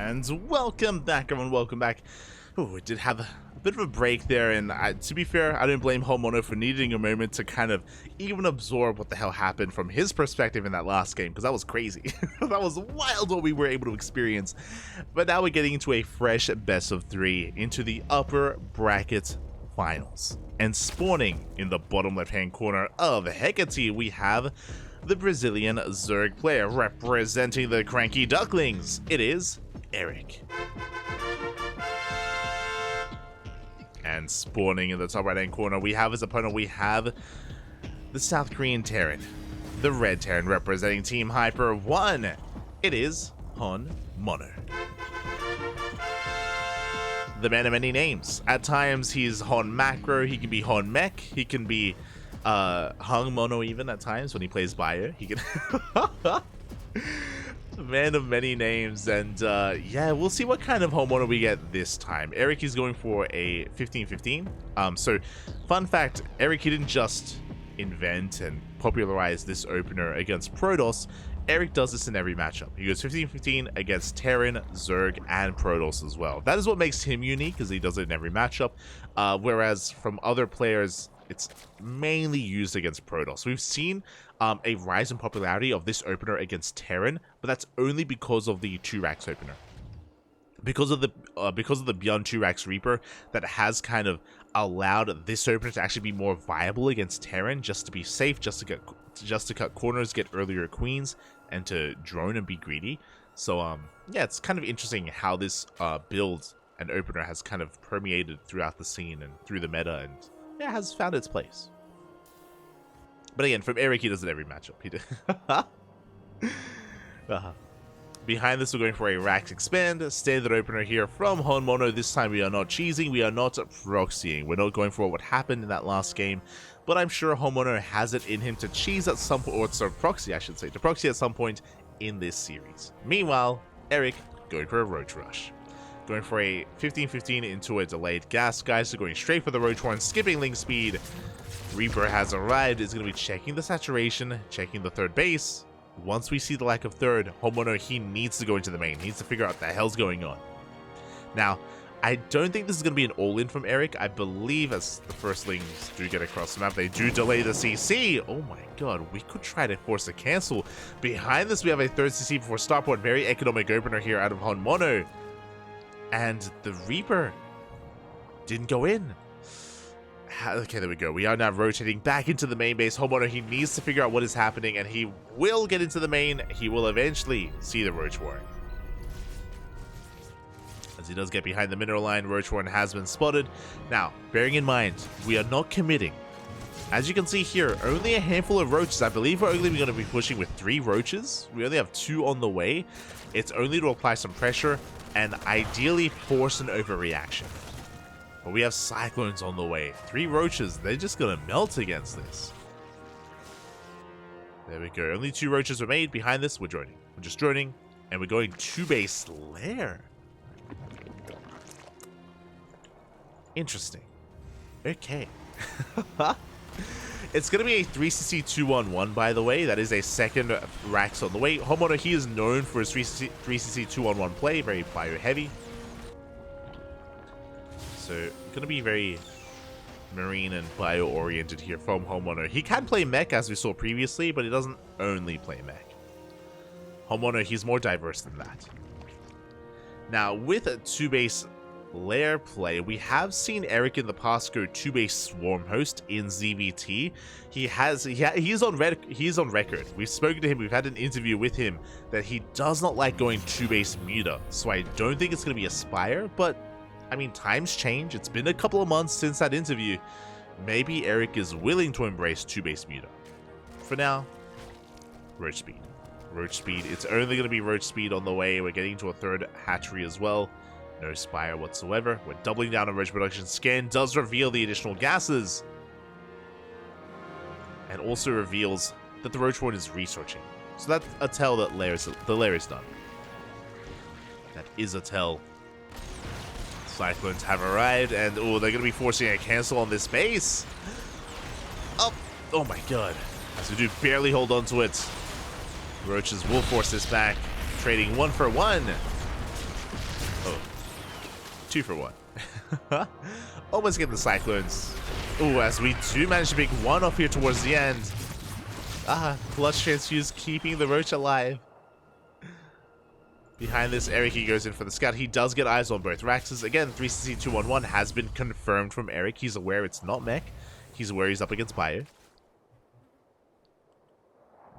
And welcome back, everyone. Welcome back. Oh, we did have a bit of a break there, and to be fair, I don't blame HonMonO for needing a moment to kind of even absorb what the hell happened from his perspective in that last game, because that was crazy. That was wild what we were able to experience. But now we're getting into a fresh best of 3 into the upper bracket finals. And spawning in the bottom left-hand corner of Hecate, we have the Brazilian Zerg player representing the Cranky Ducklings. It is Erik. And spawning in the top right-hand corner, we have his opponent. We have the South Korean Terran, the Red Terran representing Team Hyper 1. It is HonMonO. The man of many names. At times, he's Hon Macro, he can be Hon Mech, he can be HonMonO even at times when he plays Bio. He can man of many names, and yeah, we'll see what kind of HonMonO we get this time. Erik is going for a 15-15. So fun fact, Erik, he didn't just invent and popularize this opener against Protoss. Erik does this in every matchup. He goes 15-15 against Terran, Zerg, and Protoss as well. That is what makes him unique, because he does it in every matchup, whereas from other players, it's mainly used against Protoss. We've seen a rise in popularity of this opener against Terran, but that's only because of the 2-Rax opener. Because of the Beyond 2-Rax Reaper, that has kind of allowed this opener to actually be more viable against Terran, just to be safe, just to cut corners, get earlier queens, and to drone and be greedy. So yeah, it's kind of interesting how this build and opener has kind of permeated throughout the scene and through the meta, and yeah, has found its place. But again, from Erik, he does it every matchup. He did. Behind this, we're going for a Rax Expand, standard opener here from HonMonO. This time we are not cheesing, we are not proxying. We're not going for what happened in that last game, but I'm sure HonMonO has it in him to cheese at some point, or so proxy, I should say, to proxy at some point in this series. Meanwhile, Erik going for a Roach Rush. Going for a 15-15 into a delayed gas. Guys are going straight for the Roach Horn, skipping link speed. Reaper has arrived, is going to be checking the saturation, checking the third base. Once we see the lack of third, HonMonO, he needs to go into the main. He needs to figure out what the hell's going on. Now, I don't think this is going to be an all-in from Erik. I believe as the firstlings do get across the map, they do delay the CC. Oh my god, we could try to force a cancel. Behind this, we have a third CC before starport. Very economic opener here out of HonMonO. And the Reaper didn't go in. Okay, there we go. We are now rotating back into the main base. HonMonO, he needs to figure out what is happening, and he will get into the main. He will eventually see the Roach Warren. As he does get behind the mineral line, Roach Warren has been spotted. Now, bearing in mind, we are not committing. As you can see here, only a handful of roaches. I believe we're only going to be pushing with 3 roaches. We only have 2 on the way. It's only to apply some pressure and ideally force an overreaction. But we have cyclones on the way. 3 roaches, they're just gonna melt against this. There we go. Only 2 roaches were made. Behind this, we're droning. We're just droning, and we're going 2-base lair. Interesting. Okay. It's going to be a 3cc 2-on-1, by the way. That is a second Rax on the way. HonMonO, he is known for his 3cc 2-on-1 play. Very bio-heavy. So, going to be very marine and bio-oriented here from HonMonO. He can play mech, as we saw previously, but he doesn't only play mech. HonMonO, he's more diverse than that. Now, with a 2-base lair play, we have seen Erik in the past go 2-base swarm host in ZVT. He's on record. We've spoken to him, we've had an interview with him, that he does not like going 2-base muta. So I don't think it's going to be Aspire, but I mean, times change. It's been a couple of months since that interview. Maybe Erik is willing to embrace 2-base muta. For now, Roach Speed. Roach Speed, it's only going to be Roach Speed on the way. We're getting to a third hatchery as well. No Spire whatsoever. We're doubling down on Roach production. Scan does reveal the additional gases. And also reveals that the Roach Horn is researching. So that's a tell that the lair is done. That is a tell. Cyclones have arrived, and oh, they're going to be forcing a cancel on this base. Oh my god. As we do barely hold on to it. Roaches will force this back. Trading 1 for 1. 2 for 1. Almost get the Cyclones. Oh, as we do manage to pick one off here towards the end. Clutch Transfuse keeping the Roach alive. Behind this, Erik, he goes in for the scout. He does get eyes on both Raxes. Again, 3CC211 has been confirmed from Erik. He's aware it's not mech. He's aware he's up against Bio.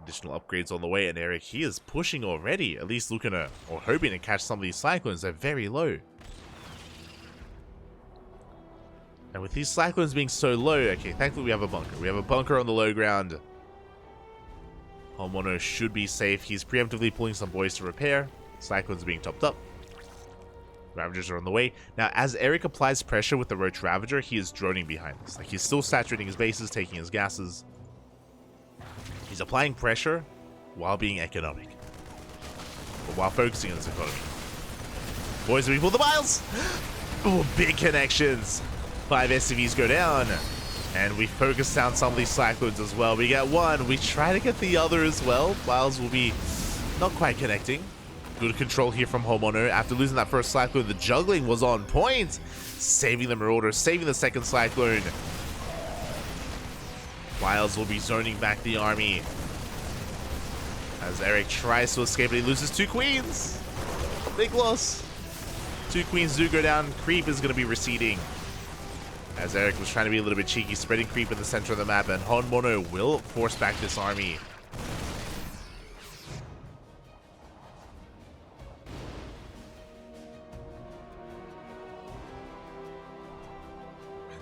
Additional upgrades on the way, and Erik, he is pushing already. At least looking to, or hoping to catch some of these Cyclones. They're very low. And with these Cyclones being so low, okay, thankfully we have a bunker. We have a bunker on the low ground. HonMonO should be safe. He's preemptively pulling some boys to repair. Cyclones are being topped up. Ravagers are on the way. Now, as Erik applies pressure with the Roach Ravager, he is droning behind us. Like, he's still saturating his bases, taking his gases. He's applying pressure while being economic. But while focusing on his economy. Boys, we pull the miles! Oh, big connections! 5 SCVs go down. And we focus down some of these Cyclones as well. We get one. We try to get the other as well. Miles will be not quite connecting. Good control here from HonMonO. After losing that first Cyclone, the juggling was on point. Saving the Marauder, saving the second Cyclone. Miles will be zoning back the army. As Erik tries to escape, but he loses 2 Queens. Big loss. 2 Queens do go down. Creep is going to be receding. As Erik was trying to be a little bit cheeky, spreading creep in the center of the map, and HonMonO will force back this army.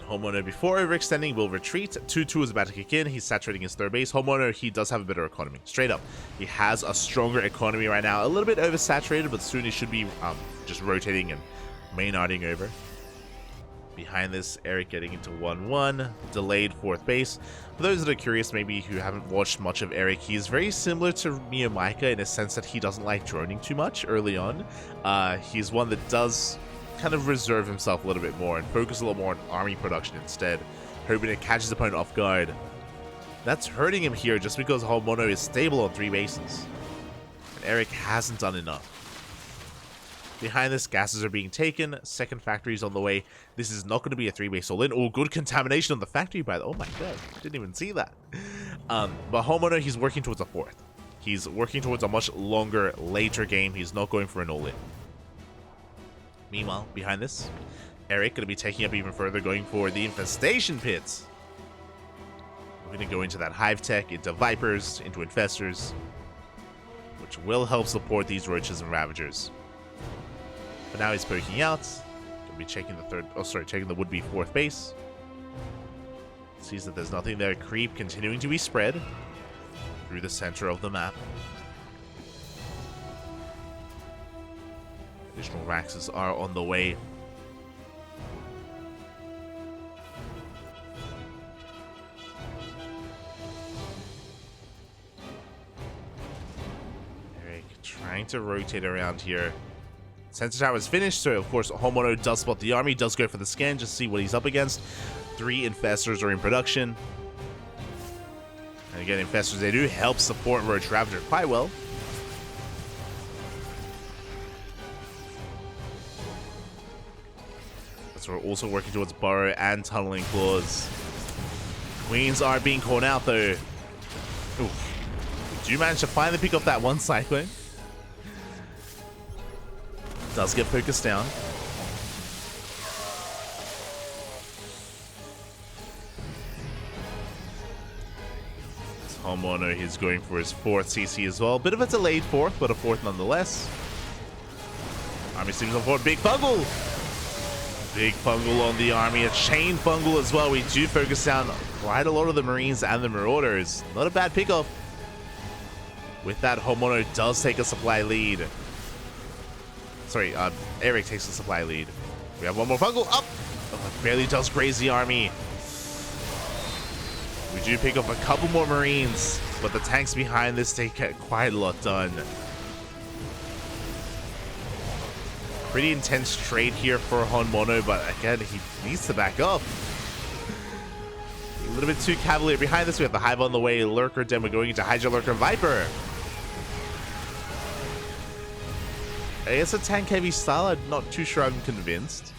HonMonO, before overextending, will retreat. 2-2 is about to kick in. He's saturating his third base. HonMonO, he does have a better economy. Straight up. He has a stronger economy right now. A little bit oversaturated, but soon he should be just rotating and main-arding over. Behind this, Erik getting into 1-1. Delayed fourth base. For those that are curious, maybe who haven't watched much of Erik, he is very similar to Miyamika in a sense that he doesn't like droning too much early on. He's one that does kind of reserve himself a little bit more and focus a little more on army production instead, hoping to catch his opponent off guard. That's hurting him here just because HonMonO is stable on 3 bases. And Erik hasn't done enough. Behind this, gases are being taken. Second factory is on the way. This is not going to be a 3-base all-in. Oh, good contamination on the factory by the... Oh my god, didn't even see that. But HonMonO, he's working towards a 4th. He's working towards a much longer, later game. He's not going for an all-in. Meanwhile, behind this, Erik going to be taking up even further, going for the infestation pits. We're going to go into that hive tech, into vipers, into infestors, which will help support these roaches and ravagers. But now he's poking out. Going to be checking the checking the would-be 4th base. Sees that there's nothing there. Creep continuing to be spread through the center of the map. Additional Raxes are on the way. Erik trying to rotate around here. Sensor tower is finished, so of course HonMonO does spot the army, does go for the scan, just see what he's up against. 3 infestors are in production. And again, infestors, they do help support Roach Ravager quite well. So we're also working towards Burrow and Tunneling Claws. Queens are being called out though. Oof. Do you manage to finally pick up that one Cyclone? Does get focused down. HonMonO, he's going for his 4th CC as well. Bit of a delayed 4th, but a 4th nonetheless. Army seems on board. Big Fungal! Big Fungal on the army. A Chain Fungal as well. We do focus down quite a lot of the Marines and the Marauders. Not a bad pickup. With that, HonMonO does take a supply lead. Sorry, Erik takes a supply lead. We have one more Fungal up. Oh, barely does graze the army. We do pick up a couple more Marines, but the tanks behind this take quite a lot done. Pretty intense trade here for HonMonO, but again, he needs to back up. A little bit too cavalier. Behind this, we have the Hive on the way, Lurker, then we're going into Hydra, Lurker, Viper. It's a tank-heavy style. I'm not too sure I'm convinced.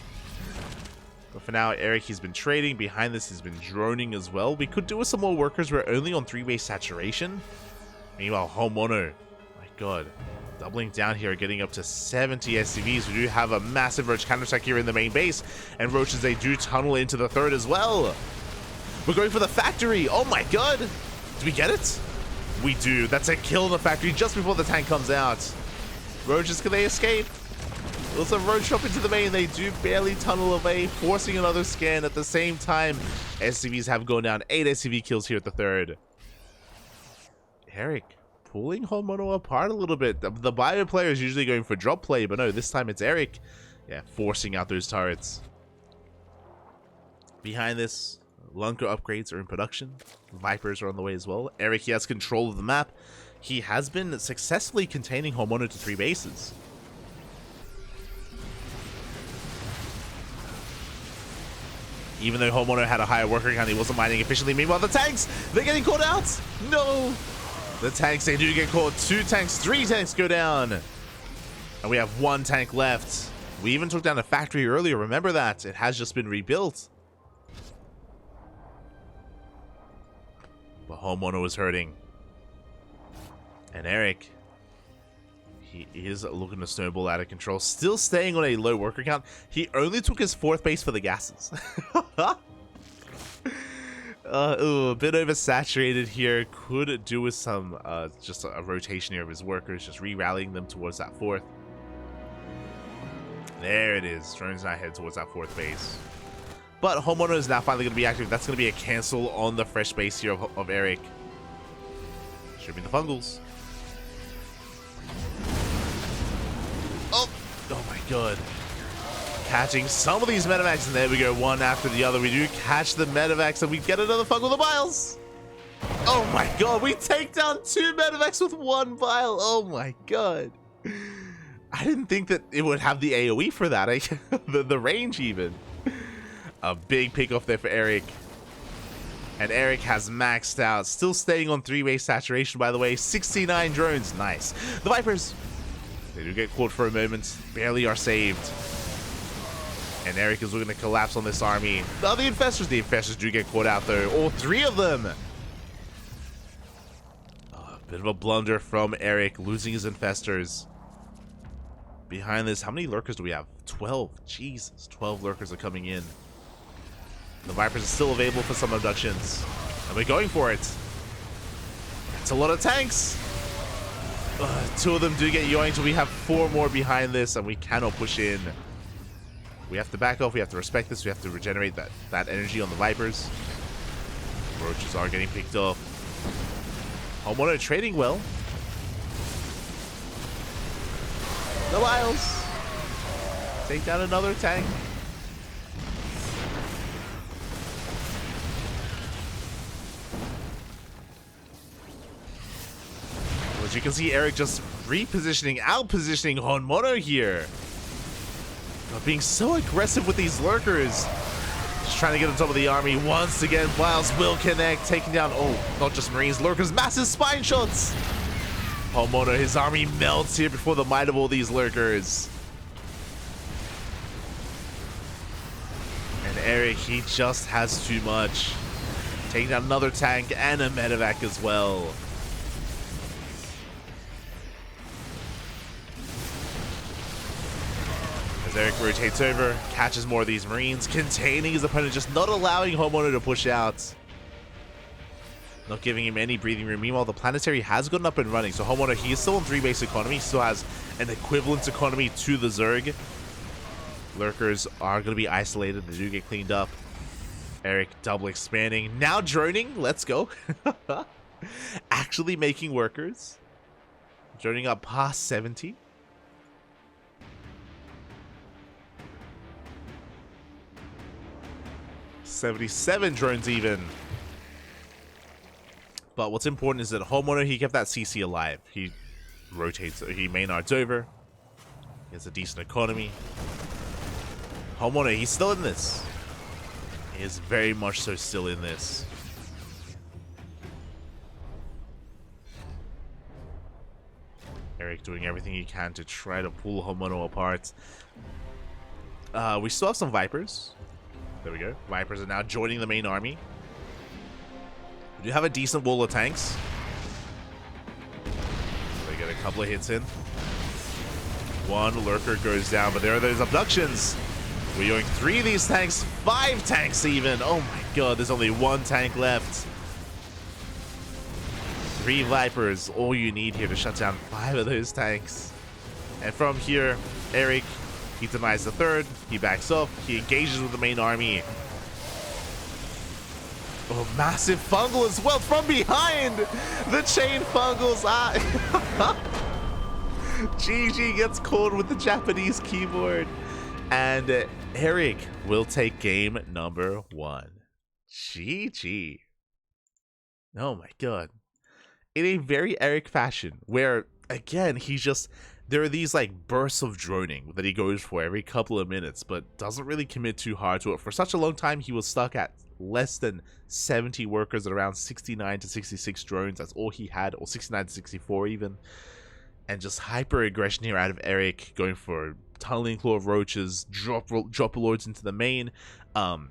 But for now, Erik, he's been trading. Behind this, he's been droning as well. We could do with some more workers. We're only on 3-base saturation. Meanwhile, HonMonO, my god, doubling down here, getting up to 70 SCVs. We do have a massive Roach counterattack here in the main base. And Roaches, they do tunnel into the third as well. We're going for the factory. Oh my god. Do we get it? We do. That's a kill in the factory just before the tank comes out. Roaches, can they escape? Also, Roach drop into the main. They do barely tunnel away, forcing another scan. At the same time, SCVs have gone down. 8 SCV kills here at the third. Erik pulling HonMonO apart a little bit. The bio player is usually going for drop play, but no, this time it's Erik. Yeah, forcing out those turrets. Behind this, Lunker upgrades are in production. Vipers are on the way as well. Erik, he has control of the map. He has been successfully containing HonMonO to 3 bases. Even though HonMonO had a higher worker count, he wasn't mining efficiently. Meanwhile, the tanks, they're getting caught out. No. The tanks, they do get caught. 2 tanks, 3 tanks go down. And we have 1 tank left. We even took down a factory earlier. Remember that. It has just been rebuilt. But HonMonO is hurting. And Erik, he is looking to snowball out of control. Still staying on a low worker count. He only took his 4th base for the gases. Ooh, a bit oversaturated here. Could do with some, just a rotation here of his workers. Just re-rallying them towards that 4th. There it is. Drones now head towards that 4th base. But HonMonO is now finally going to be active. That's going to be a cancel on the fresh base here of Erik. Should be the fungals. Oh my god. Catching some of these medevacs, and there we go, one after the other. We do catch the medevacs, and we get another fungal, the vials. Oh my god, we take down 2 medevacs with 1 vial. Oh my god. I didn't think that it would have the AoE for that. The range even. A big pick off there for Erik. And Erik has maxed out. Still staying on 3-base saturation, by the way. 69 drones. Nice. The Vipers, they do get caught for a moment. Barely are saved. And Erik is looking to collapse on this army. The Infestors do get caught out, though. All 3 of them. A bit of a blunder from Erik, losing his Infestors. Behind this, how many lurkers do we have? 12. Jesus, 12 lurkers are coming in. The Vipers are still available for some abductions. And we're going for it. That's a lot of tanks. 2 of them do get yoinked. We have 4 more behind this, and we cannot push in. We have to back off. We have to respect this. We have to regenerate that energy on the Vipers. Roaches are getting picked off. HonMonO trading well. The vials. Take down another tank. As you can see, Erik just repositioning, out-positioning HonMonO here. But being so aggressive with these lurkers. Just trying to get on top of the army. Once again, vials will connect, taking down, not just Marines, lurkers, massive spine shots. HonMonO, his army melts here before the might of all these lurkers. And Erik, he just has too much. Taking down another tank and a medevac as well. As Erik rotates over, catches more of these Marines, containing his opponent, just not allowing HonMonO to push out. Not giving him any breathing room. Meanwhile, the planetary has gotten up and running, so HonMonO, he is still on 3-base economy. He still has an equivalent economy to the Zerg. Lurkers are going to be isolated. They do get cleaned up. Erik double expanding. Now droning. Let's go. Actually making workers. Droning up past 70. 77 drones even. But what's important is that HonMonO, he kept that CC alive. He rotates, he maynards over. He has a decent economy. HonMonO, he's still in this. He is very much so still in this. Erik doing everything he can to try to pull HonMonO apart. We still have some Vipers. There we go. Vipers are now joining the main army. We do have a decent wall of tanks. They get a couple of hits in. One lurker goes down, but there are those abductions. We're going 3 of these tanks, 5 tanks even. Oh my god, there's only 1 tank left. 3 Vipers, all you need here to shut down 5 of those tanks. And from here, Erik, he denies the 3rd, he backs off, he engages with the main army. Oh, massive fungal as well from behind! The chain fungals are... GG gets caught with the Japanese keyboard. And Erik will take game number 1. GG. Oh my god. In a very Erik fashion, where, again, he's just... There are these, like, bursts of droning that he goes for every couple of minutes, but doesn't really commit too hard to it. For such a long time, he was stuck at less than 70 workers at around 69 to 66 drones. That's all he had, or 69 to 64 even. And just hyper-aggression here out of Erik, going for tunneling claw of roaches, drop lords into the main, and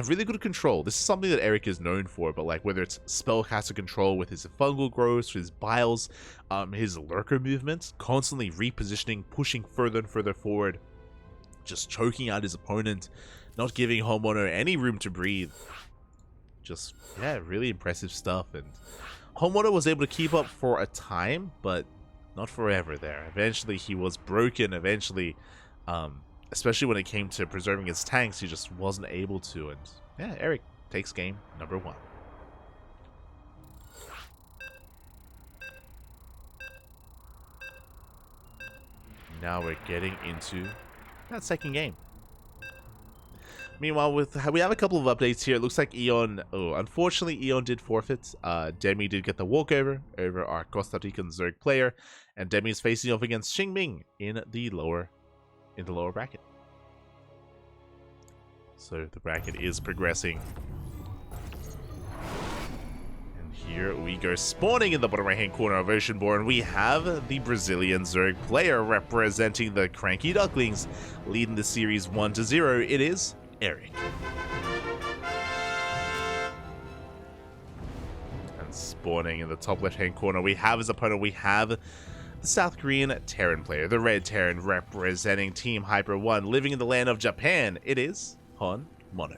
really good control. This is something that Erik is known for, but like whether it's spellcaster control with his fungal growths, his biles, his lurker movements, constantly repositioning, pushing further and further forward, just choking out his opponent, not giving HonMonO any room to breathe. Just, yeah, really impressive stuff. And HonMonO was able to keep up for a time, but not forever there. Eventually he was broken. Eventually, especially when it came to preserving his tanks, he just wasn't able to. And yeah, Erik takes game number 1. Now we're getting into that second game. Meanwhile, we have a couple of updates here. It looks like Eon... Oh, unfortunately, Eon did forfeit. Demi did get the walkover over our Costa Rican Zerg player, and Demi is facing off against Xingming in the lower bracket. So the bracket is progressing. And here we go. Spawning in the bottom right-hand corner of Oceanborn, we have the Brazilian Zerg player representing the Cranky Ducklings, leading the series 1-0. It is Erik. And spawning in the top left-hand corner, we have his opponent. We have the South Korean Terran player, the Red Terran, representing Team Hyper 1, living in the land of Japan. It is HonMonO.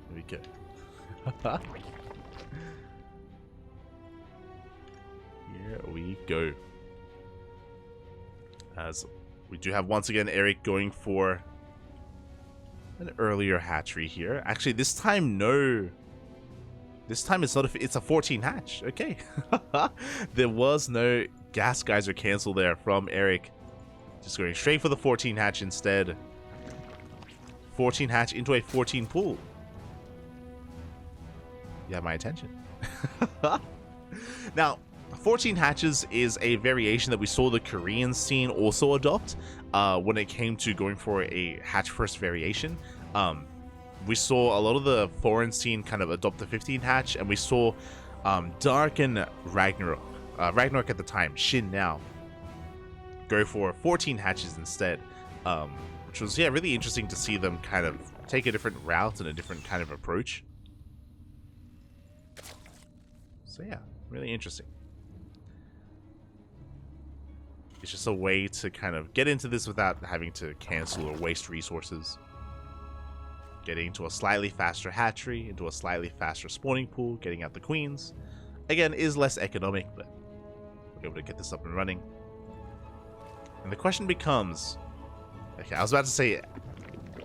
Here we go. Here we go. As we do have once again Erik going for an earlier hatchery here. Actually, this time no. This time it's not it's a 14 hatch. Okay. There was no gas geyser cancel there from Erik. Just going straight for the 14 hatch instead. 14 hatch into a 14 pool. You have my attention. Now, 14 hatches is a variation that we saw the Korean scene also adopt when it came to going for a hatch first variation. We saw a lot of the foreign scene kind of adopt the 15 hatch, and we saw Dark and Ragnarok at the time, Shin now, go for 14 hatches instead, which was, yeah, really interesting to see them kind of take a different route and a different kind of approach. So yeah, really interesting. It's just a way to kind of get into this without having to cancel or waste resources. Getting into a slightly faster hatchery, into a slightly faster spawning pool, getting out the queens. Again, is less economic, but we're able to get this up and running. And the question becomes, okay, I was about to say,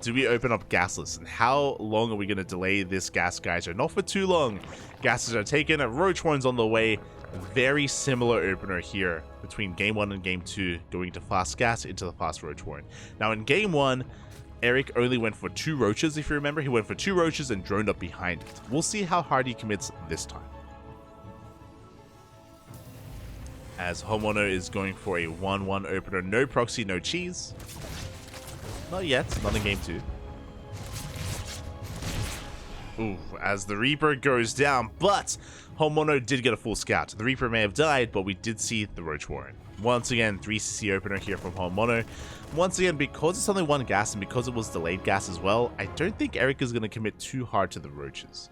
do we open up gasless? And how long are we going to delay this gas geyser? Not for too long. Gases are taken, roach horns on the way. Very similar opener here between game 1 and game 2, going to fast gas into the fast roach horn. Now in game 1, Erik only went for 2 roaches, if you remember. He went for 2 roaches and droned up behind it. We'll see how hard he commits this time. As HonMonO is going for a 1-1 opener. No proxy, no cheese. Not yet, not in game 2. Ooh, as the Reaper goes down, but HonMonO did get a full scout. The Reaper may have died, but we did see the Roach Warren. Once again, 3cc opener here from HonMonO. Once again, because it's only one gas and because it was delayed gas as well, I don't think Erik is going to commit too hard to the Roaches.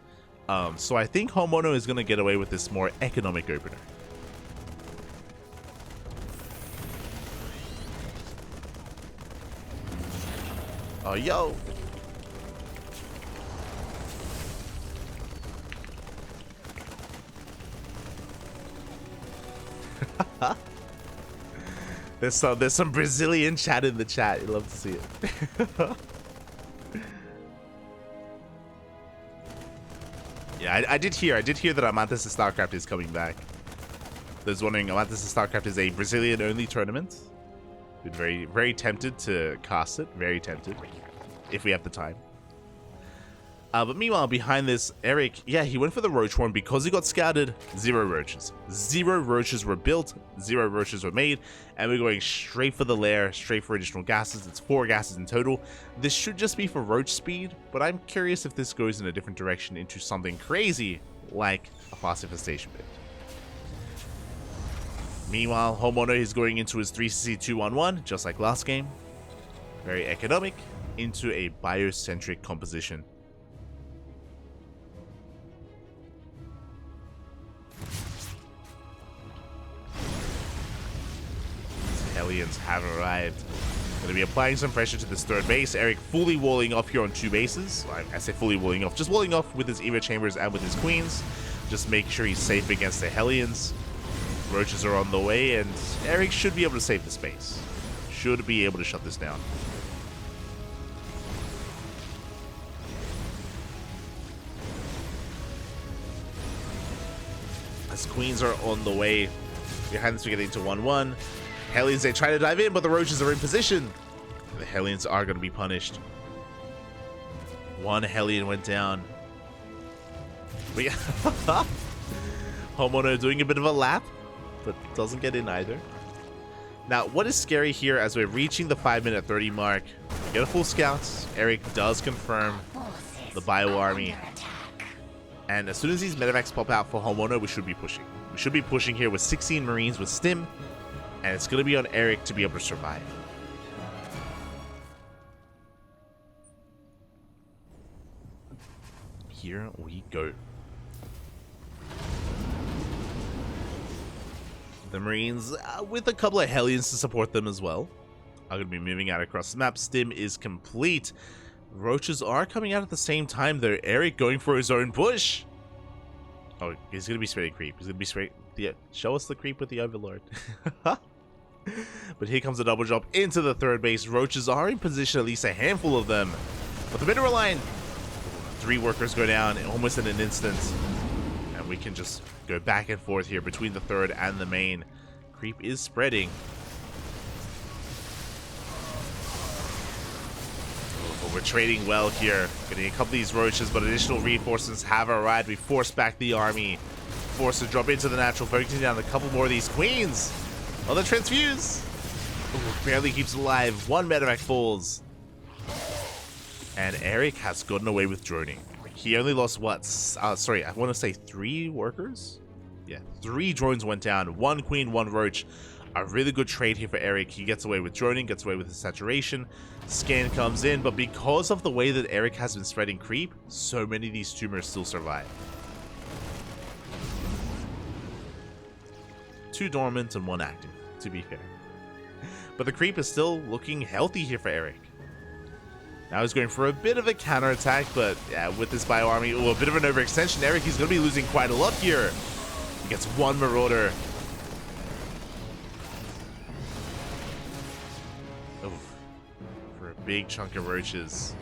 So I think HonMonO is going to get away with this more economic opener. Oh, yo! There's some Brazilian chat in the chat. You'd love to see it. Yeah, I did hear that Amantes of StarCraft is coming back. Those wondering, Amantes of StarCraft is a Brazilian-only tournament. Been very, very tempted to cast it. Very tempted, if we have the time. But meanwhile, behind this, Erik, yeah, he went for the Roach Horn because he got scouted. 0 roaches. 0 roaches were built. 0 roaches were made. And we're going straight for the lair, straight for additional gases. It's 4 gases in total. This should just be for roach speed, but I'm curious if this goes in a different direction into something crazy, like a fast infestation bit. Meanwhile, HonMonO is going into his 3cc 2-1-1, just like last game. Very economic, into a biocentric composition. Hellions have arrived. Going to be applying some pressure to this third base. Erik fully walling off here on 2 bases. I say fully walling off. Just walling off with his Evo Chambers and with his Queens. Just make sure he's safe against the Hellions. Roaches are on the way, and Erik should be able to save the space. Should be able to shut this down. As Queens are on the way. Behind this, we're getting to 1-1. Hellions, they try to dive in, but the Roaches are in position. The Hellions are going to be punished. 1 Hellion went down. But yeah, HonMonO doing a bit of a lap, but doesn't get in either. Now, what is scary here as we're reaching the 5-minute 30 mark, we get a full scout. Erik does confirm the Bio Army. And as soon as these medevacs pop out for HonMonO, we should be pushing. We should be pushing here with 16 Marines with Stim. And it's going to be on Erik to be able to survive. Here we go. The Marines, with a couple of Hellions to support them as well, are going to be moving out across the map. Stim is complete. Roaches are coming out at the same time, though. Erik going for his own push. Oh, he's going to be spreading creep. He's going to be spreading... Yeah, show us the creep with the Overlord. But here comes a double jump into the third base. Roaches are in position, at least a handful of them. But the mineral line, 3 workers go down almost in an instant. And we can just go back and forth here between the third and the main. Creep is spreading. But we're trading well here. Getting a couple of these roaches, but additional reinforcements have arrived. We force back the army. Forced to drop into the natural, focusing down a couple more of these queens. Oh, the transfuse! Ooh, barely keeps alive. 1 medevac falls. And Erik has gotten away with droning. He only lost what? Sorry, I want to say 3 workers? Yeah, 3 drones went down. 1 queen, 1 roach. A really good trade here for Erik. He gets away with droning, gets away with his saturation. Scan comes in, but because of the way that Erik has been spreading creep, so many of these tumors still survive. 2 dormant and 1 active, to be fair. But the creep is still looking healthy here for Erik. Now he's going for a bit of a counterattack, but yeah, with this bio army, a bit of an overextension. Erik, he's going to be losing quite a lot here. He gets 1 Marauder. Oof. For a big chunk of roaches.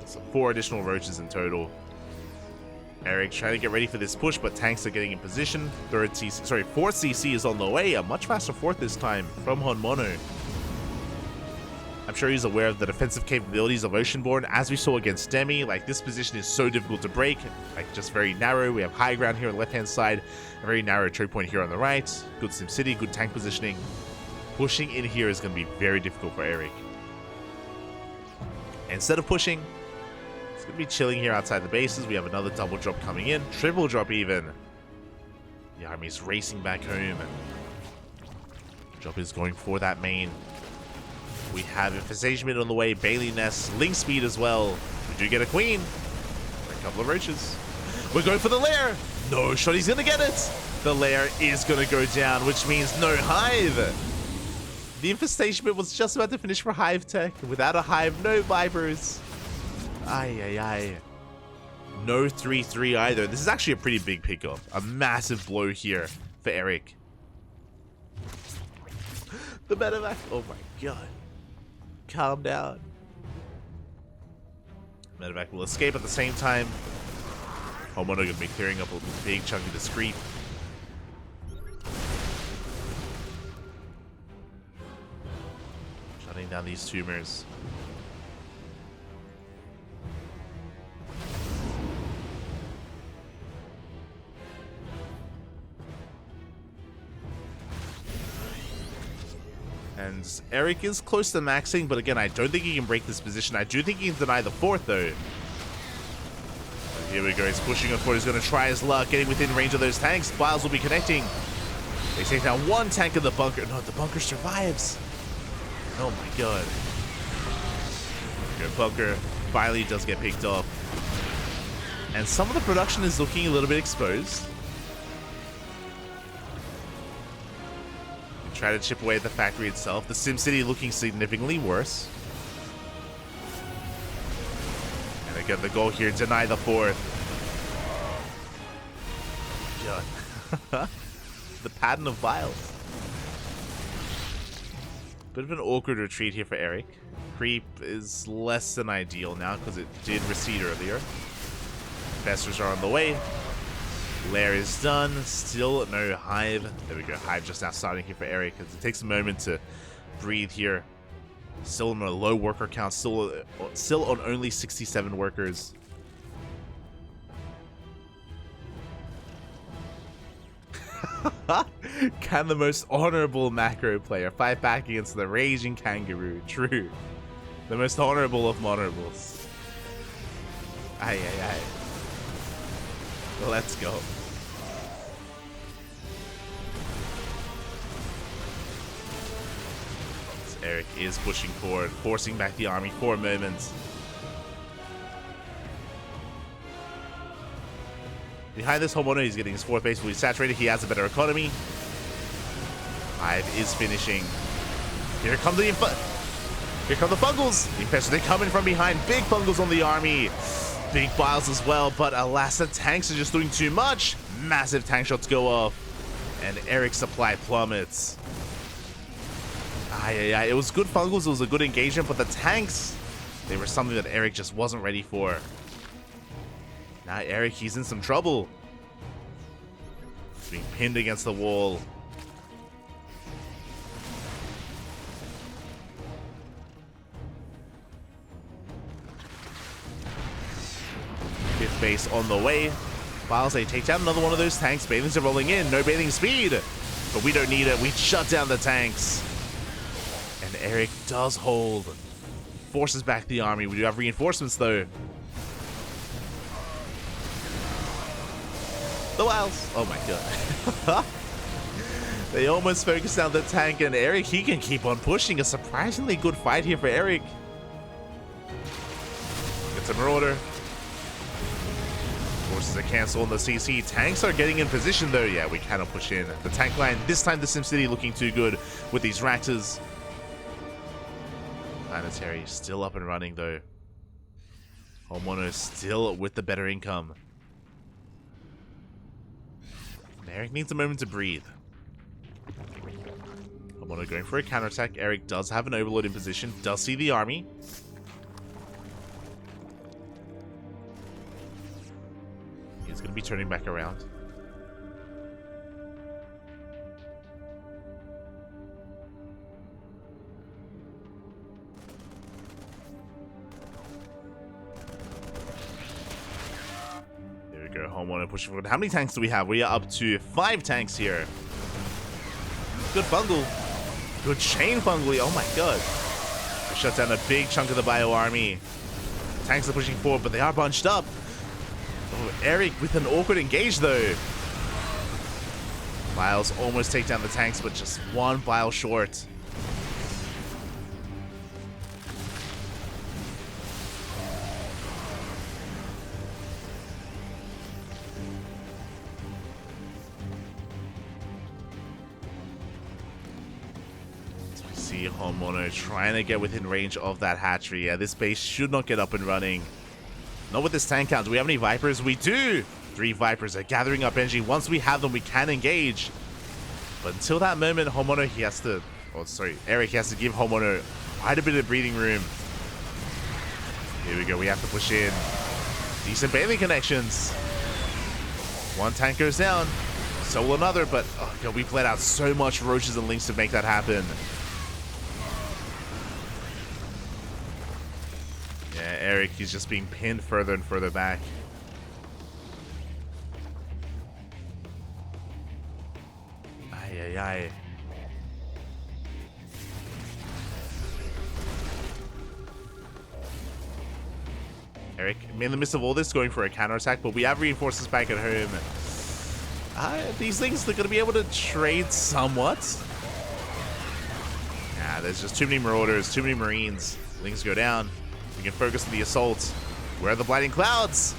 So 4 additional roaches in total. Erik trying to get ready for this push, but tanks are getting in position. 4th CC is on the way. A much faster 4th this time from HonMonO. I'm sure he's aware of the defensive capabilities of Oceanborn, as we saw against Demi. Like, this position is so difficult to break, like, just very narrow. We have high ground here on the left-hand side, a very narrow choke point here on the right. Good SimCity, good tank positioning. Pushing in here is going to be very difficult for Erik. Instead of pushing, gonna be chilling here outside the bases. We have another double drop coming in. Triple drop even. The army's racing back home. Drop is going for that main. We have Infestation on the way. Bailey Nest. Link Speed as well. We do get a queen. A couple of roaches. We're going for the lair. No shot. He's gonna get it. The lair is gonna go down, which means no hive. The Infestation was just about to finish for Hive Tech. Without a hive, no vipers. Ay, ay, ay. No 3-3 either. This is actually a pretty big pickup. A massive blow here for Erik. The medevac. Oh my god. Calm down. Medevac will escape at the same time. HonMonO going to be clearing up a big chunk of this creep. Shutting down these tumors. And Erik is close to maxing, but again, I don't think he can break this position. I do think he can deny the fourth, though. Here we go. He's pushing on forward. He's going to try his luck, getting within range of those tanks. Biles will be connecting. They take down one tank in the bunker. No, the bunker survives. Oh my god. Good bunker. Finally does get picked off. And some of the production is looking a little bit exposed. Try to chip away at the factory itself. The SimCity looking significantly worse. And again, the goal here, deny the fourth. God. The pattern of Biles. Bit of an awkward retreat here for Erik. Creep is less than ideal now because it did recede earlier. Festers are on the way. Lair is done. Still no hive. There we go. Hive just now starting here for Erik. It takes a moment to breathe here. Still on a low worker count. Still on only 67 workers. Can the most honorable macro player fight back against the raging kangaroo? True. The most honorable of honorables. Aye, aye, aye. Let's go. Erik is pushing forward, forcing back the army for a moment. Behind this, HonMonO, he's getting his fourth base fully saturated. He has a better economy. Hive is finishing. Here come the fungals. The infestors, they're coming from behind. Big fungals on the army. Big Biles as well, but alas, the tanks are just doing too much. Massive tank shots go off, and Erik's supply plummets. Aye, aye, aye. It was good fungals, it was a good engagement, but the tanks, they were something that Erik just wasn't ready for. Now Erik, he's in some trouble. He's being pinned against the wall. Fifth base on the way. Biles, they take down another one of those tanks. Bathings are rolling in. No bathing speed. But we don't need it. We shut down the tanks. And Erik does hold. Forces back the army. We do have reinforcements, though. The Wiles. Oh, my god. They almost focused down the tank. And Erik, he can keep on pushing. A surprisingly good fight here for Erik. Gets a Marauder. Forces are cancel on the CC. Tanks are getting in position though. Yeah, we cannot push in. The tank line, this time the SimCity looking too good with these Raptors. Planetary still up and running though. HonMonO still with the better income. And Erik needs a moment to breathe. HonMonO going for a counterattack. Erik does have an overload in position, does see the army. He's going to be turning back around. There we go. HonMonO pushing forward. How many tanks do we have? We are up to 5 tanks here. Good fungal. Good chain fungal. Oh my god. We shut down a big chunk of the bio army. tanks are pushing forward, but they are bunched up. Oh, Erik with an awkward engage, though. Biles almost take down the tanks, but just one Bile short. See HonMonO trying to get within range of that hatchery. Yeah, this base should not get up and running. Not with this tank count. Do we have any Vipers? We do! 3 Vipers are gathering up energy. Once we have them, we can engage. But until that moment, HonMonO, he has to... Oh, sorry. Erik has to give HonMonO quite a bit of breathing room. Here we go. We have to push in. Decent bathing connections. One tank goes down. So will another, but... Oh, God, we've let out so much Roaches and Lynx to make that happen. Erik, he's just being pinned further and further back. Ay, ay, ay. Erik, in the midst of all this, going for a counterattack, but we have reinforcements back at home. These things, they're going to be able to trade somewhat. Nah, there's just too many Marauders, too many Marines. Lynx go down. We can focus on the assault. Where are the blinding clouds?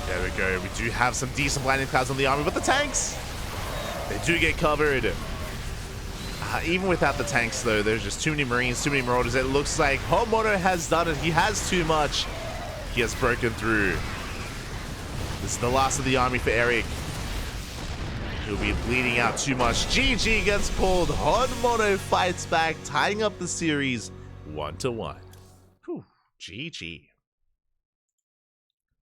There we go. We do have some decent blinding clouds on the army, but the tanks, they do get covered. Even without the tanks, though, there's just too many Marines, too many Marauders. It looks like HonMonO has done it. He has too much. He has broken through. This is the last of the army for Erik. He'll be bleeding out too much. GG gets pulled. HonMonO fights back, tying up the series 1-1. GG.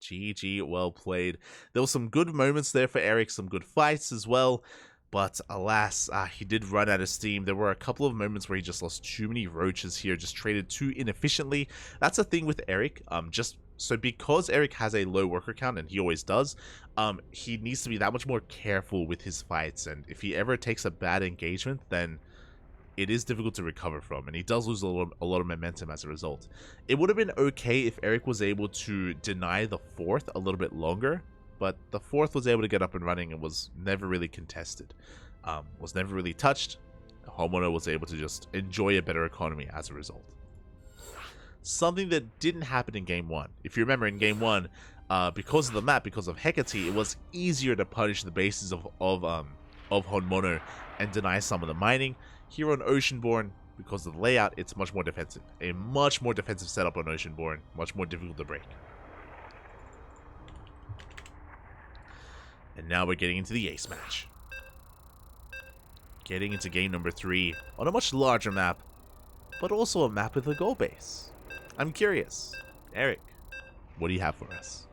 GG, well played. There were some good moments there for Erik, some good fights as well, but alas, he did run out of steam. There were a couple of moments where he just lost too many Roaches here, just traded too inefficiently. That's the thing with Erik, so because Erik has a low worker count, and he always does, he needs to be that much more careful with his fights, and if he ever takes a bad engagement, then it is difficult to recover from, and he does lose a lot of momentum as a result. It would have been okay if Erik was able to deny the 4th a little bit longer, but the 4th was able to get up and running and was never really contested, was never really touched. HonMonO was able to just enjoy a better economy as a result. Something that didn't happen in Game 1. If you remember, in Game 1, because of the map, because of Hecate, it was easier to punish the bases of HonMonO and deny some of the mining. Here on Oceanborn, because of the layout, it's much more defensive. A much more defensive setup on Oceanborn, much more difficult to break. And now we're getting into the ace match. Getting into game number 3 on a much larger map, but also a map with a goal base. I'm curious. Erik, what do you have for us?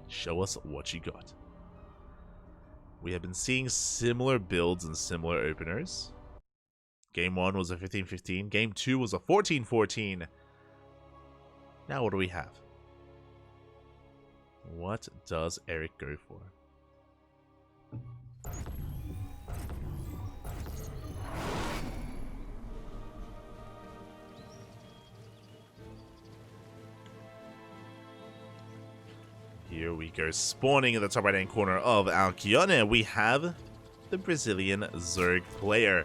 Show us what you got. We have been seeing similar builds and similar openers. Game 1 was a 15-15. Game 2 was a 14-14. Now what do we have? What does Erik go for? Here we go, spawning in the top right-hand corner of Alcyone, we have the Brazilian Zerg player.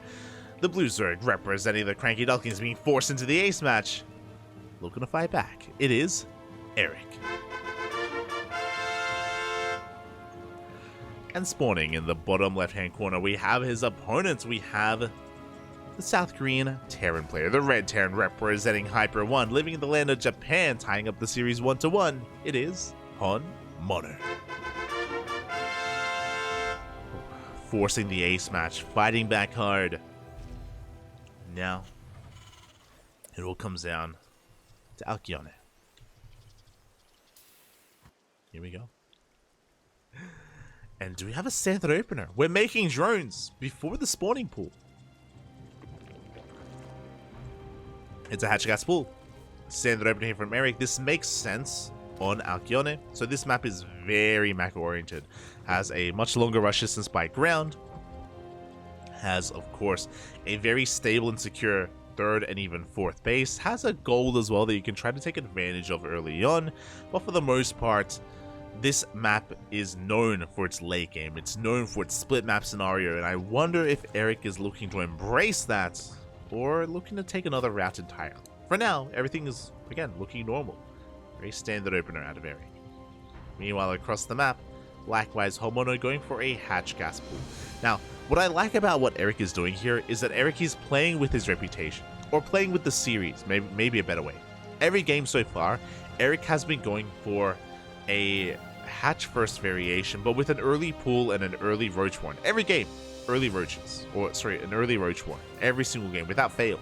The blue Zerg representing the Cranky Ducklings being forced into the ace match. Looking to fight back. It is Erik. And spawning in the bottom left-hand corner, we have his opponents. We have the South Korean Terran player, the red Terran representing Hyper 1, living in the land of Japan, tying up the series 1-1. It is HonMonO. Forcing the ace match, fighting back hard. Now, it all comes down to Alcyone. Here we go. And do we have a standard opener? We're making drones before the spawning pool. It's a Hatchgas pool. Standard opener here from Erik. This makes sense on Alcyone. So this map is very macro-oriented. Has a much longer rush distance by ground. Has, of course, a very stable and secure third and even fourth base. Has a gold as well that you can try to take advantage of early on, but for the most part, this map is known for its late game. It's known for its split map scenario, and I wonder if Erik is looking to embrace that or looking to take another route entirely. For now, everything is, again, looking normal. Very standard opener out of Erik. Meanwhile, across the map, likewise, HonMonO going for a hatch gas pool. Now, what I like about what Erik is doing here is that Erik is playing with his reputation, or playing with the series, maybe a better way. Every game so far, Erik has been going for a hatch first variation, but with an early pool and an early roach warren. Every game, early roaches, or sorry, an early roach warren. Every single game, without fail.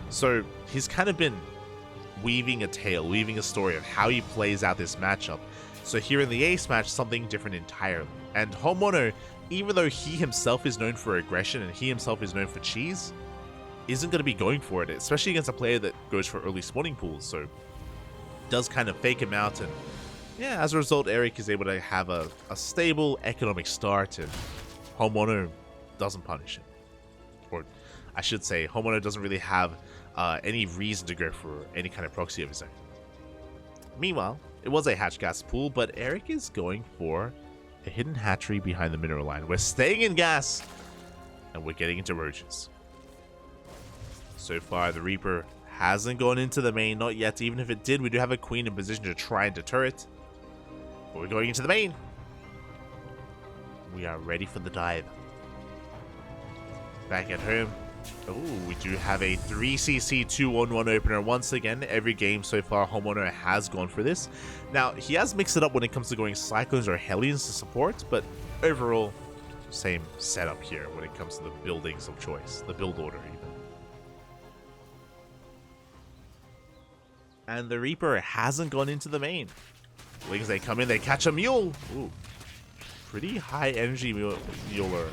So he's kind of been weaving a tale, weaving a story of how he plays out this matchup. So here in the ace match, something different entirely. And HonMonO, even though he himself is known for aggression and he himself is known for cheese, isn't going to be going for it, especially against a player that goes for early spawning pools. So does kind of fake him out, and yeah, as a result, Erik is able to have a stable economic start, and HonMonO doesn't punish him. Or I should say, HonMonO doesn't really have any reason to go for any kind of proxy of his own. Meanwhile, it was a hatch gas pool, but Erik is going for a hidden hatchery behind the mineral line. We're staying in gas, and we're getting into roaches. So far, the Reaper hasn't gone into the main, not yet. Even if it did, we do have a queen in position to try and deter it. But we're going into the main. We are ready for the dive. Back at home. Oh, we do have a 3cc 2-1-1 opener. Once again, every game so far, HonMonO has gone for this. Now, he has mixed it up when it comes to going Cyclones or Hellions to support, but overall, same setup here when it comes to the buildings of choice, the build order even. And the Reaper hasn't gone into the main. Wings, they come in, they catch a mule. Ooh, pretty high energy mule or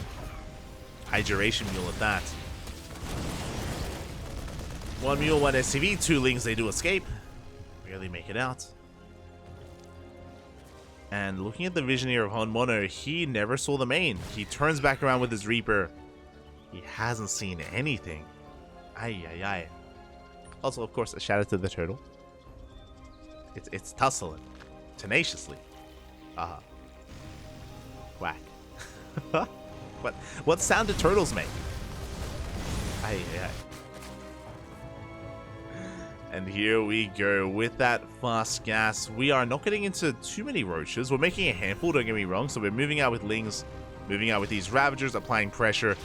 high duration mule at that. One mule, one SCV, two lings, they do escape. Barely make it out. And looking at the vision here of HonMonO, he never saw the main. He turns back around with his Reaper. He hasn't seen anything. Ay, ay, ay. Also, of course, a shout out to the turtle. It's tussling tenaciously. Whack. What sound do turtles make? Ay, ay, ay. And here we go with that fast gas. We are not getting into too many roaches. We're making a handful, don't get me wrong. So we're moving out with lings, moving out with these ravagers, applying pressure,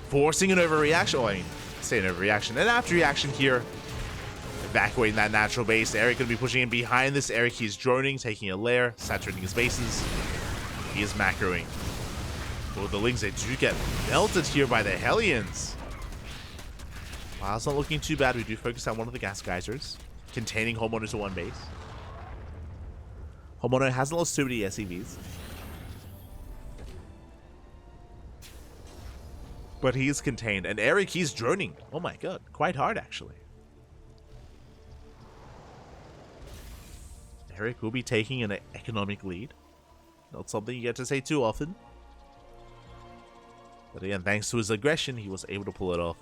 forcing an overreaction. Oh, I mean, say an overreaction. An after reaction here. Evacuating that natural base. Erik going to be pushing in behind this. Erik, he's droning, taking a lair, saturating his bases. He is macroing. Oh, the lings, they do get melted here by the Hellions. Wow, it's not looking too bad. We do focus on one of the gas geysers, containing HonMonO to one base. HonMonO hasn't lost too many SCVs. But he's contained. And Erik, he's droning. Oh my god, quite hard actually. Erik will be taking an economic lead. Not something you get to say too often. But again, thanks to his aggression, he was able to pull it off.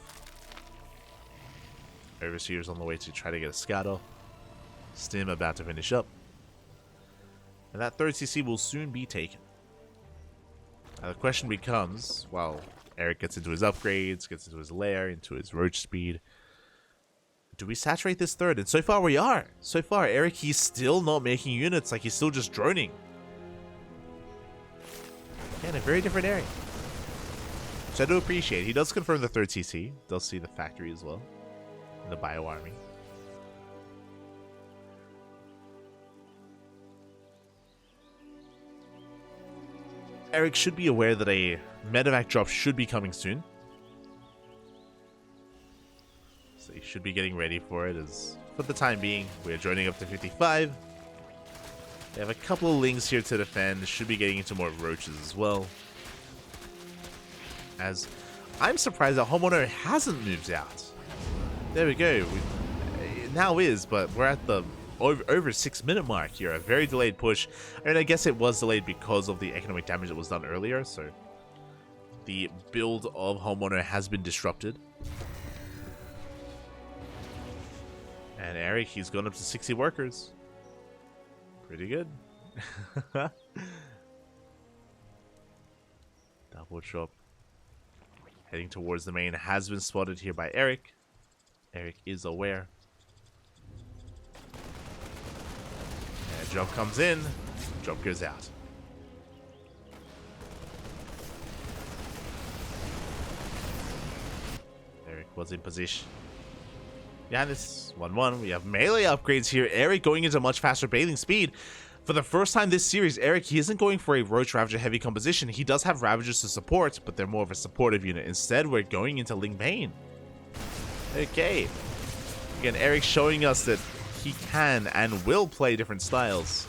Overseer's on the way to try to get a scout off. Stim about to finish up. And that third CC will soon be taken. Now the question becomes, well, Erik gets into his upgrades, gets into his lair, into his roach speed. Do we saturate this third? And so far we are. So far, Erik, he's still not making units. Like, he's still just droning. Again, a very different area. Which I do appreciate. He does confirm the third CC. Does see the factory as well. The bio army. Erik should be aware that a medevac drop should be coming soon. So he should be getting ready for it, as for the time being, we're joining up to 55. We have a couple of lings here to defend. Should be getting into more roaches as well. As I'm surprised that HonMonO hasn't moved out. There we go. It now is, but we're at the over 6 minute mark here. A very delayed push. I mean, I guess it was delayed because of the economic damage that was done earlier. So the build of HonMonO has been disrupted. And Erik, he's gone up to 60 workers. Pretty good. Double drop. Heading towards the main has been spotted here by Erik. Erik is aware. And drop comes in. Drop goes out. Erik was in position. Yeah, this 1-1. We have melee upgrades here. Erik going into much faster bathing speed. For the first time this series, Erik, he isn't going for a Roach Ravager heavy composition. He does have Ravagers to support, but they're more of a supportive unit. Instead, we're going into Ling Bane. Okay. Again, Erik showing us that he can and will play different styles.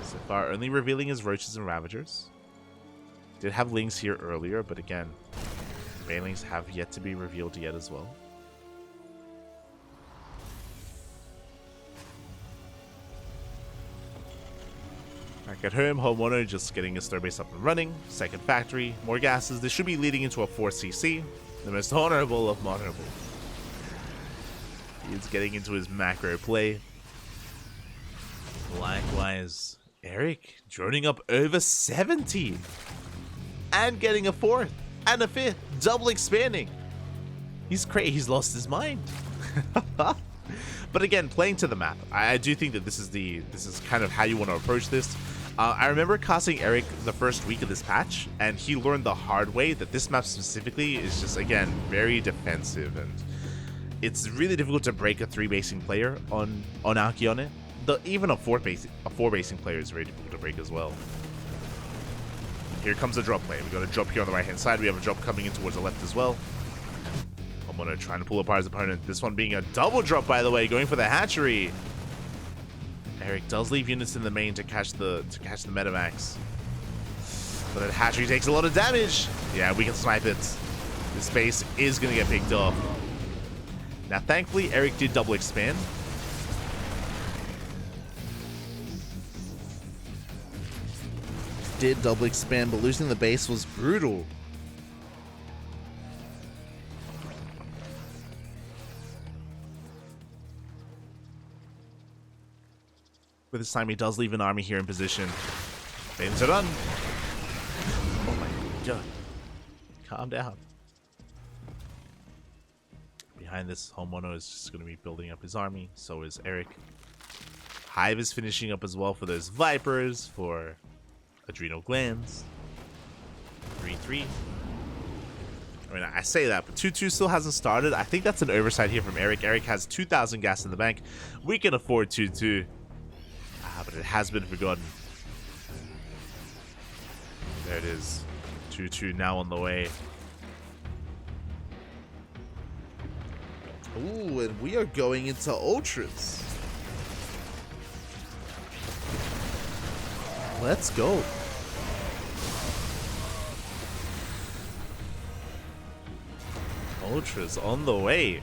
So far, only revealing his Roaches and Ravagers. Did have Lings here earlier, but again, Banelings have yet to be revealed yet as well. Back at home, HonMonO just getting his third base up and running. Second factory, more gases. This should be leading into a 4th CC. The most honorable of honorable. He's getting into his macro play. Likewise, Erik droning up over 70. And getting a 4th and a 5th. Double expanding. He's crazy. He's lost his mind. But again, playing to the map, I do think that this is kind of how you want to approach this. I remember casting Erik the first week of this patch, and he learned the hard way that this map specifically is just, again, very defensive, and it's really difficult to break a 3-basing player on Alki on it. Even a 4-basing player is very difficult to break as well. Here comes the drop play. We got a drop here on the right-hand side. We have a drop coming in towards the left as well. HonMonO trying to pull apart his opponent. This one being a double drop, by the way, going for the hatchery. Erik does leave units in the main to catch the Metamax. But that hatchery takes a lot of damage. Yeah, we can snipe it. This base is going to get picked off. Now, thankfully, Erik did double expand. Did double expand, but losing the base was brutal. But this time he does leave an army here in position. Bane's are done. Oh my god. Calm down. Behind this, HonMonO is just going to be building up his army. So is Erik. Hive is finishing up as well for those Vipers, for Adrenal Glands. 3-3. I mean, I say that, but 2-2 still hasn't started. I think that's an oversight here from Erik. Erik has 2,000 gas in the bank. We can afford 2-2. But it has been forgotten. There it is. 2-2 now on the way. Ooh, and we are going into Ultras. Let's go. Ultras on the way.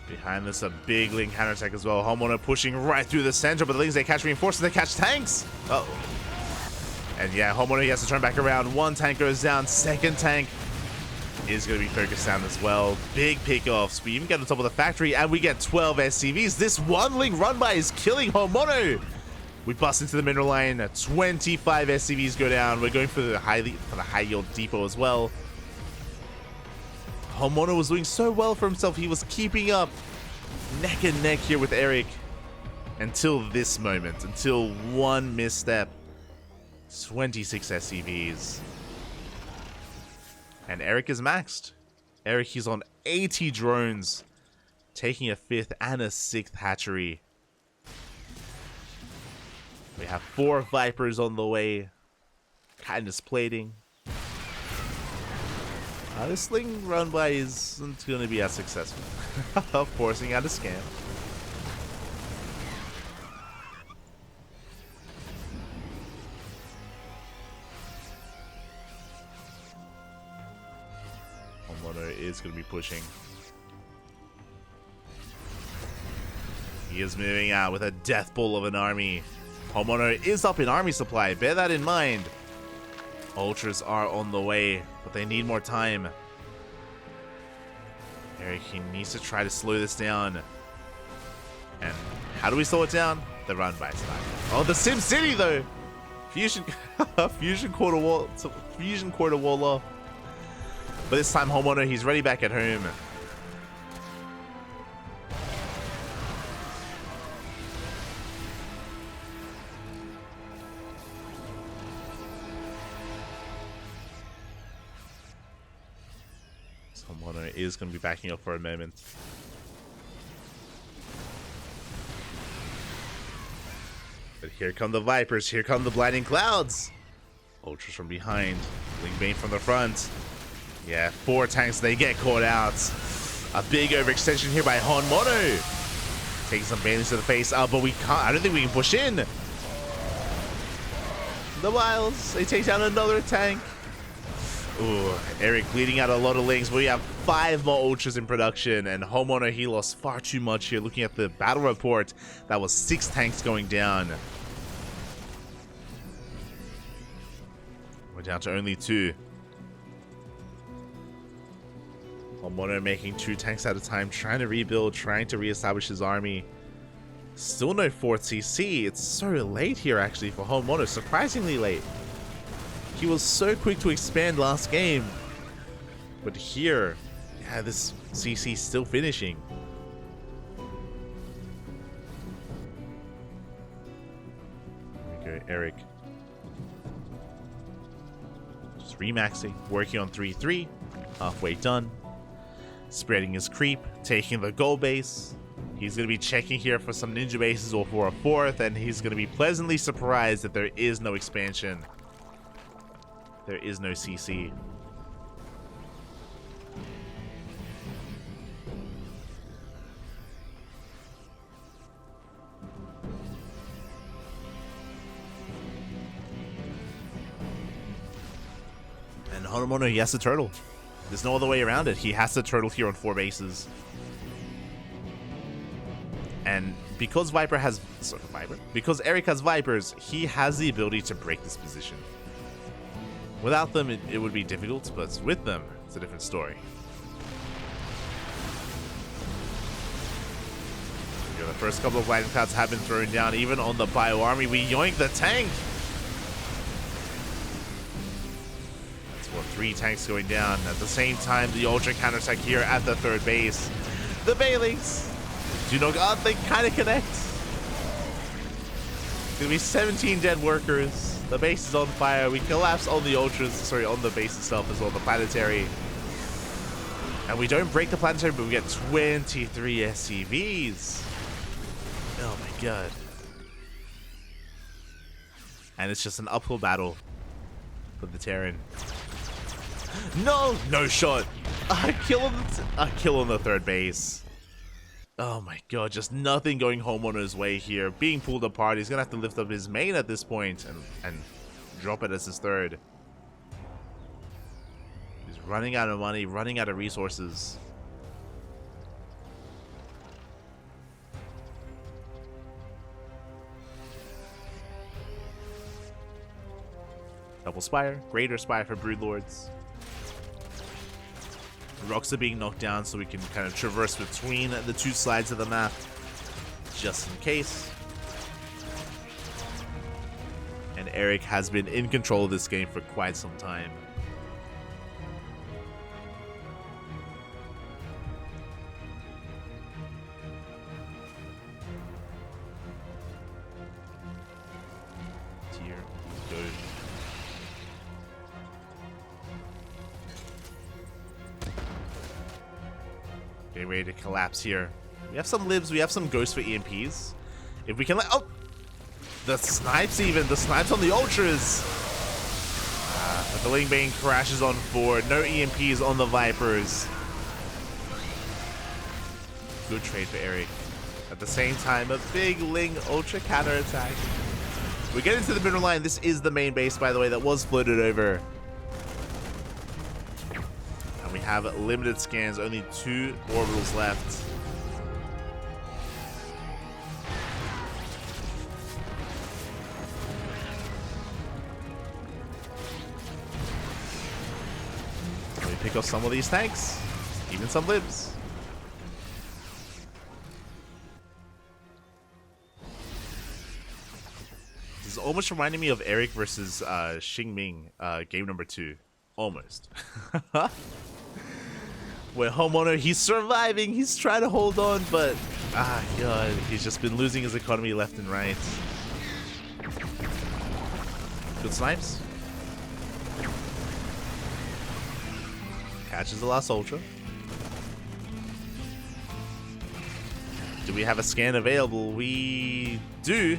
Behind this, a big Ling counterattack as well. HonMonO pushing right through the center, but the Lings, they catch reinforcements, they catch tanks. Uh-oh. And yeah, HonMonO, he has to turn back around. One tank goes down, second tank is going to be focused down as well. Big pickoffs. We even get on top of the factory, and we get 12 SCVs. This one Ling run by is killing HonMonO. We bust into the mineral line. 25 SCVs go down. We're going for the high yield depot as well. HonMonO was doing so well for himself. He was keeping up neck and neck here with Erik until this moment, until one misstep. 26 SCVs. And Erik is maxed. Erik, he's on 80 drones, taking a 5th and a 6th hatchery. We have 4 Vipers on the way. Kindness plating. This Ling run by isn't going to be as successful. Forcing out a scam. HonMonO is going to be pushing. He is moving out with a death ball of an army. HonMonO is up in army supply. Bear that in mind. Ultras are on the way, but they need more time. Erik, he needs to try to slow this down. And how do we slow it down? The run by style. Oh, the Sim City though. Fusion, fusion quarter wall off. But this time, HonMonO, he's ready back at home. HonMonO is going to be backing up for a moment. But here come the Vipers, here come the Blinding Clouds. Ultras from behind, Bane from the front. Yeah, 4 tanks, they get caught out. A big overextension here by HonMonO. Taking some banelings to the face, but we can't, I don't think we can push in. The Wiles, they take down another tank. Ooh, Erik bleeding out a lot of links, but we have 5 more Ultras in production, and HonMonO, he lost far too much here. Looking at the battle report, that was 6 tanks going down. We're down to only 2. HonMonO making 2 tanks at a time, trying to rebuild, trying to reestablish his army. Still no 4th CC. It's so late here actually for HonMonO, surprisingly late. He was so quick to expand last game. But here, yeah, this CC still finishing. There we go, Erik. Just remaxing, working on 3-3. Halfway done. Spreading his creep, taking the gold base. He's going to be checking here for some ninja bases or for a 4th, and he's going to be pleasantly surprised that there is no expansion. There is no CC. And HonMonO, he has to turtle. There's no other way around it. He has to turtle here on 4 bases. And because because Erik has Vipers, he has the ability to break this position. Without them, it would be difficult, but with them, it's a different story. Yeah, the first couple of Blinding Clouds have been thrown down, even on the Bio Army. We yoink the tank! That's what, 3 tanks going down. At the same time, the Ultra counterattack here at the 3rd base. The Bailings do not, they kind of connect. It's gonna be 17 dead workers. The base is on fire. We collapse on the Ultras, sorry, on the base itself as well, the planetary. And we don't break the planetary, but we get 23 SCVs. Oh my god. And it's just an uphill battle for the Terran. No! No shot! A kill on the 3rd base. Oh my god, just nothing going HonMonO's way here. Being pulled apart, he's gonna have to lift up his main at this point and drop it as his 3rd. He's running out of money, running out of resources. Double Spire, Greater Spire for Broodlords. Rocks are being knocked down so we can kind of traverse between the 2 sides of the map, just in case. And Erik has been in control of this game for quite some time. Tier, good. Getting ready to collapse here. We have some libs, we have some ghosts for EMPs. If we can let, oh! The snipes even, the snipes on the Ultras! The Bane crashes on 4, no EMPs on the Vipers. Good trade for Erik. At the same time, a big Ling Ultra counterattack. We get into the middle line, this is the main base by the way, that was floated over. We have limited scans, only 2 orbitals left. Can we pick up some of these tanks? Even some libs. This is almost reminding me of Erik versus Xingming, game number 2. Almost. Where HonMonO, he's surviving, he's trying to hold on, but God, he's just been losing his economy left and right. Good snipes. Catches the last ultra. Do we have a scan available? We do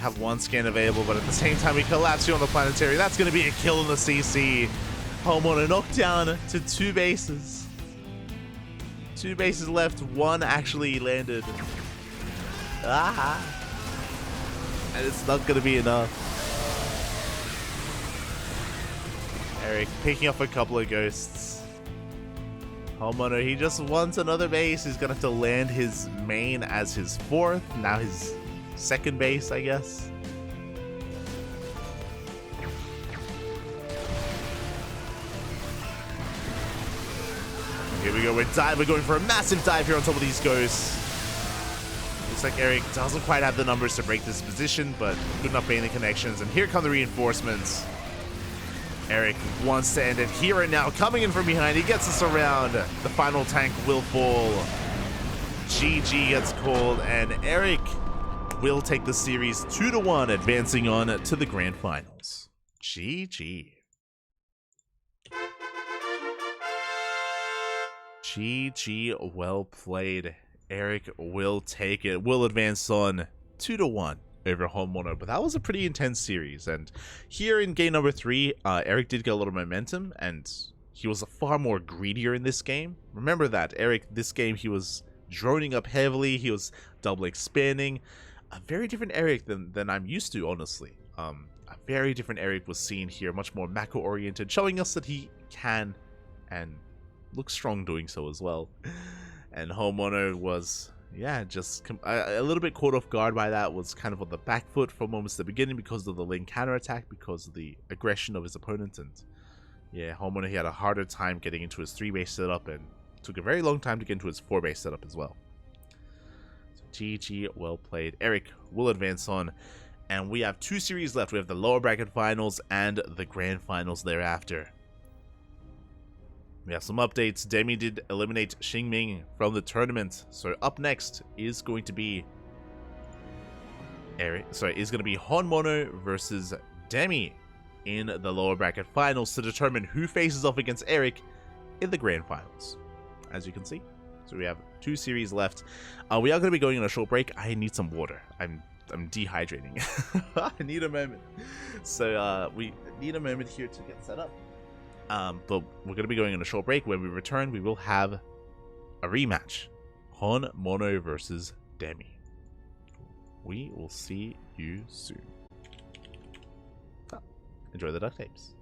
have one scan available, but at the same time we collapse here on the planetary. That's going to be a kill in the CC. HonMonO knocked down to 2 bases. 2 bases left, 1 actually landed. And it's not going to be enough. Erik picking up a couple of ghosts. HonMonO, he just wants another base. He's gonna have to land his main as his 4th, now his 2nd base, I guess. Here we go, we're going for a massive dive here on top of these ghosts. Looks like Erik doesn't quite have the numbers to break this position, but good enough baiting connections, and here come the reinforcements. Erik wants to end it here and now. Coming in from behind, he gets us around. The final tank will fall. GG gets called, and Erik will take the series 2-1, advancing on to the grand finals. GG. GG, well played. Erik will take it. Will advance on 2-1. Over HonMonO, but that was a pretty intense series. And here in game number 3, Erik did get a lot of momentum, and he was far more greedier in this game. Remember that Erik, this game, he was droning up heavily, he was double expanding. A very different Erik than I'm used to, honestly. A very different Erik was seen here, much more macro oriented, showing us that he can and looks strong doing so as well. And HonMonO was, yeah, just a little bit caught off guard by that, was kind of on the back foot for moments at the beginning because of the lane counterattack, because of the aggression of his opponent. And yeah, HonMonO, he had a harder time getting into his 3-base setup and took a very long time to get into his 4-base setup as well. So GG, well played. Erik will advance on, and we have 2 series left. We have the lower bracket finals and the grand finals thereafter. We have some updates. Demi did eliminate Xingming from the tournament. So up next is going to be HonMonO versus Demi in the lower bracket finals to determine who faces off against Erik in the grand finals. As you can see. So we have 2 series left. We are going to be going on a short break. I need some water. I'm dehydrating. I need a moment. So we need a moment here to get set up. But we're going to be going on a short break. When we return, we will have a rematch. HonMonO versus Demi. We will see you soon. Enjoy the duct tapes.